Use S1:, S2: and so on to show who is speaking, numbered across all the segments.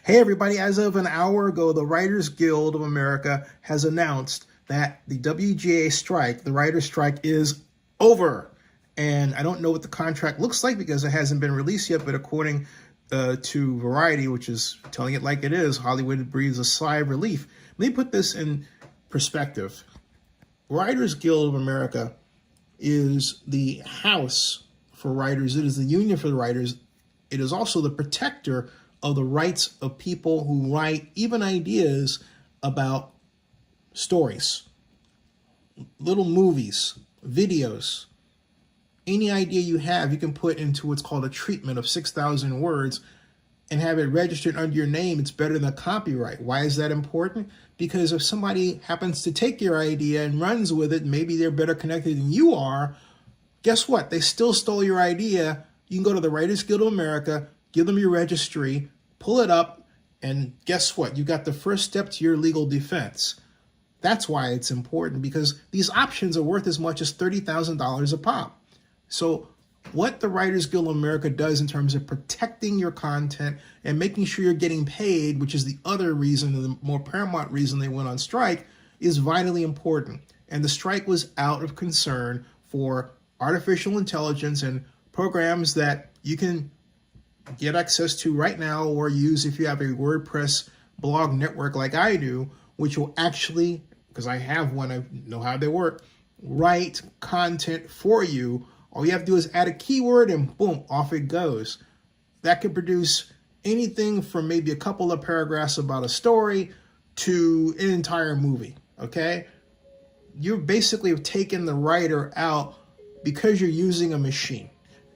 S1: Hey everybody, as of an hour ago, the Writers Guild of America has announced that the WGA strike, the writer's strike, is over. And I don't know what the contract looks like because it hasn't been released yet, but according to Variety, which is telling it like it is, Hollywood breathes a sigh of relief. Let me put this in perspective. Writers Guild of America is the house for writers. It is the union for the writers. It is also the protector of the rights of people who write even ideas about stories, little movies, videos. Any idea you have, you can put into what's called a treatment of 6,000 words and have it registered under your name. It's better than copyright. Why is that important? Because if somebody happens to take your idea and runs with it, maybe they're better connected than you are, guess what? They still stole your idea. You can go to the Writers Guild of America, give them your registry, pull it up, and guess what? You got the first step to your legal defense. That's why it's important, because these options are worth as much as $30,000 a pop. So what the Writers Guild of America does in terms of protecting your content and making sure you're getting paid, which is the other reason, the more paramount reason they went on strike, is vitally important. And the strike was out of concern for artificial intelligence and programs that you can get access to right now or use if you have a WordPress blog network like I do, which will actually, because I have one, I know how they work, write content for you. All you have to do is add a keyword and boom, off it goes. That could produce anything from maybe a couple of paragraphs about a story to an entire movie, okay? You basically have taken the writer out because you're using a machine.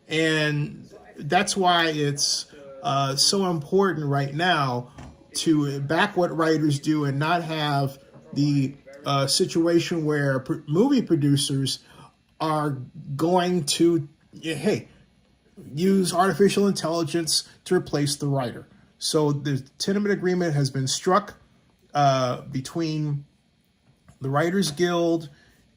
S1: And that's why it's so important right now to back what writers do and not have the situation where movie producers are going to, hey, use artificial intelligence to replace the writer. So the tentative agreement has been struck between the Writers Guild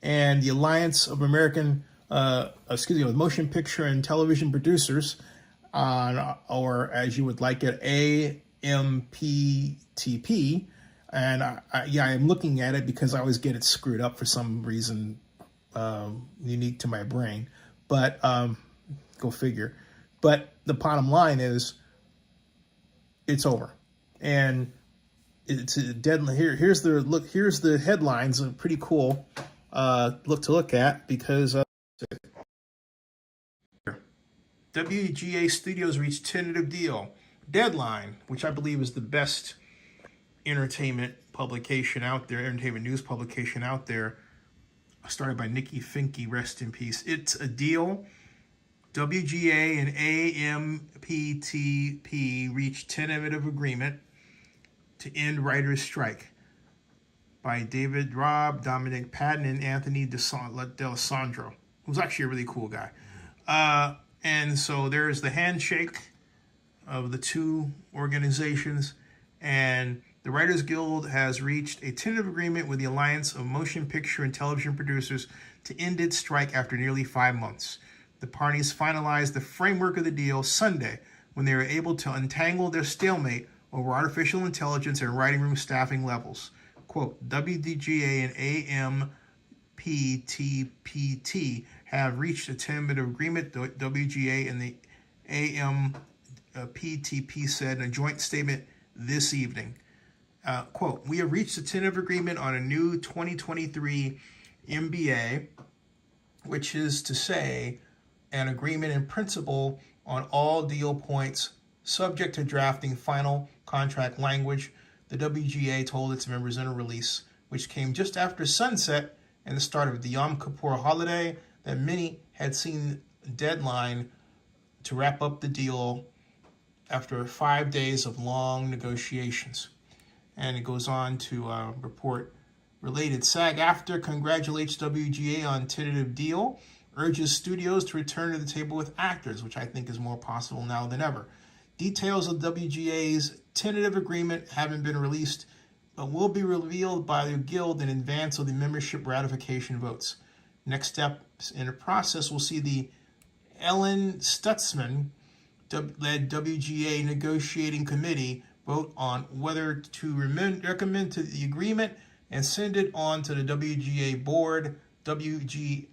S1: and the Alliance of American Motion Picture and Television Producers, or as you would like it, AMPTP. And yeah, I'm looking at it because I always get it screwed up for some reason unique to my brain. But go figure. But the bottom line is, it's over, and it's dead. Here's the look. Here's the headlines. Pretty cool. Look at because. WGA Studios reached tentative deal. Deadline, which I believe is the best entertainment publication out there, entertainment news publication out there, started by Nikki Finke, rest in peace. It's a deal. WGA and AMPTP reached tentative agreement to end writers' strike by David Robb, Dominic Patton, and Anthony D'Alessandro, who's actually a really cool guy. And so there's the handshake of the two organizations, and the Writers Guild has reached a tentative agreement with the Alliance of Motion Picture and Television Producers to end its strike after nearly 5 months. The parties finalized the framework of the deal Sunday when they were able to untangle their stalemate over artificial intelligence and writing room staffing levels. Quote, WGA and AMPTP have reached a tentative agreement, the WGA and the AMPTP said in a joint statement this evening. Quote, we have reached a tentative agreement on a new 2023 MBA, which is to say an agreement in principle on all deal points subject to drafting final contract language, the WGA told its members in a release, which came just after sunset and the start of the Yom Kippur holiday that many had seen deadline to wrap up the deal after 5 days of long negotiations. And it goes on to report related. SAG-AFTRA congratulates WGA on tentative deal, urges studios to return to the table with actors, which I think is more possible now than ever. Details of WGA's tentative agreement haven't been released, but will be revealed by the Guild in advance of the membership ratification votes. Next steps in the process will see the Ellen Stutzman led WGA negotiating committee vote on whether to recommend to the agreement and send it on to the WGA board, WGAW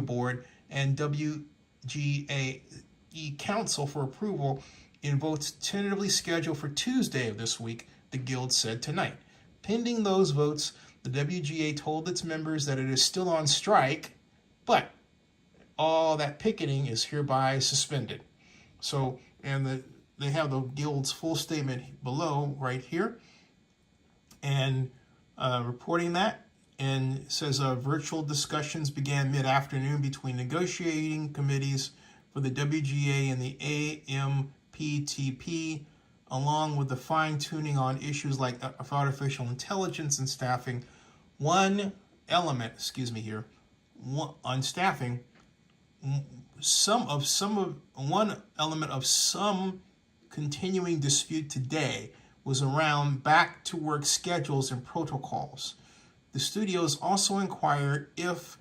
S1: board, and WGA Council for approval in votes tentatively scheduled for Tuesday of this week, the Guild said tonight. Pending those votes, the WGA told its members that it is still on strike, but all that picketing is hereby suspended. So, and they have the Guild's full statement below right here, and reporting that, and says virtual discussions began mid-afternoon between negotiating committees for the WGA and the AMPTP, along with the fine-tuning on issues like artificial intelligence and staffing. One element of some continuing dispute today was around back-to-work schedules and protocols. The studios also inquired if,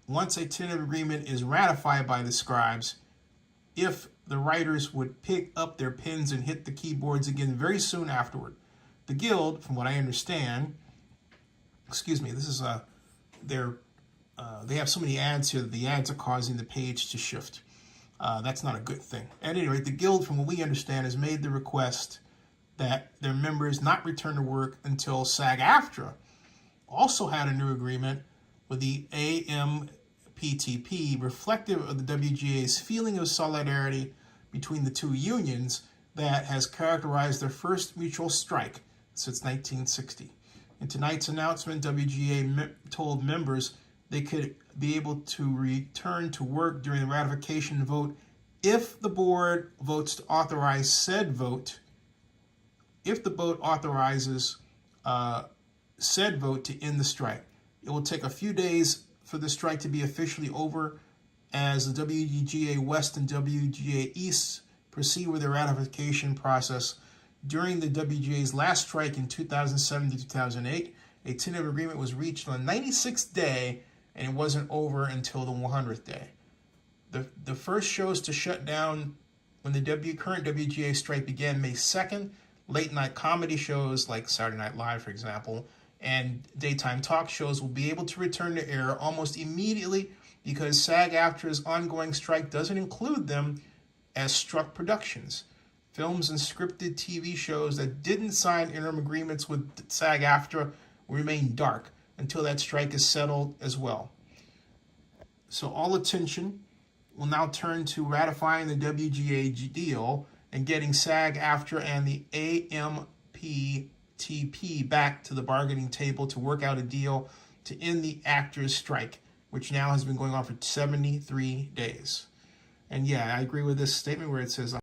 S1: once a tentative agreement is ratified by the scribes, if the writers would pick up their pens and hit the keyboards again very soon afterward. The Guild, from what I understand, this is they have so many ads here that the ads are causing the page to shift. That's not a good thing. At any rate, the Guild, from what we understand, has made the request that their members not return to work until SAG-AFTRA also had a new agreement with the AMPTP, reflective of the WGA's feeling of solidarity between the two unions that has characterized their first mutual strike since 1960. In tonight's announcement, WGA told members they could be able to return to work during the ratification vote if the board votes to authorize said vote. If the board authorizes said vote to end the strike, it will take a few days for the strike to be officially over as the WGA West and WGA East proceed with the ratification process. During the WGA's last strike in 2007 to 2008, a tentative agreement was reached on the 96th day, and it wasn't over until the 100th day. The first shows to shut down when the current WGA strike began May 2nd, late night comedy shows like Saturday Night Live, for example, and daytime talk shows will be able to return to air almost immediately because SAG-AFTRA's ongoing strike doesn't include them as struck productions. Films and scripted TV shows that didn't sign interim agreements with SAG-AFTRA will remain dark until that strike is settled as well. So all attention will now turn to ratifying the WGA deal and getting SAG-AFTRA and the AMPTP back to the bargaining table to work out a deal to end the actors' strike, which now has been going on for 73 days. And yeah, I agree with this statement where it says it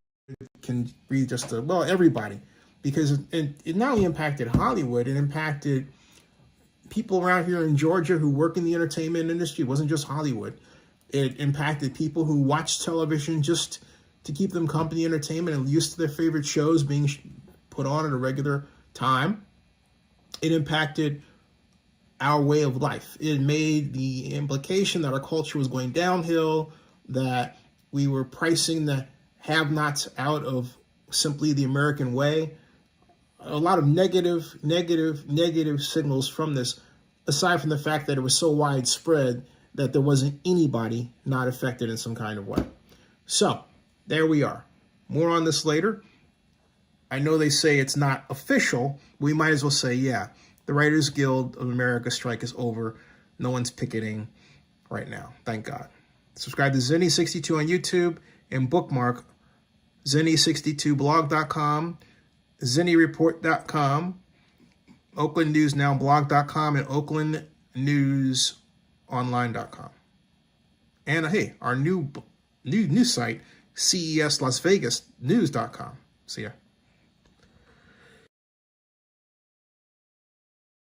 S1: can be just everybody, because it not only impacted Hollywood, it impacted people around here in Georgia who work in the entertainment industry. It wasn't just Hollywood. It impacted people who watch television just to keep them company, entertainment, and used to their favorite shows being put on at a regular time. It impacted our way of life. It made the implication that our culture was going downhill, that we were pricing the have-nots out of simply the American way. A lot of negative signals from this, aside from the fact that it was so widespread that there wasn't anybody not affected in some kind of way. So there we are. More on this later. I know they say it's not official. We might as well say, yeah, the Writers Guild of America strike is over. No one's picketing right now. Thank God. Subscribe to Zenny62 on YouTube and bookmark Zenny62blog.com, ZennyReport.com, OaklandNewsNowBlog.com, and OaklandNewsOnline.com. And hey, our new site, CESLasVegasNews.com. See ya.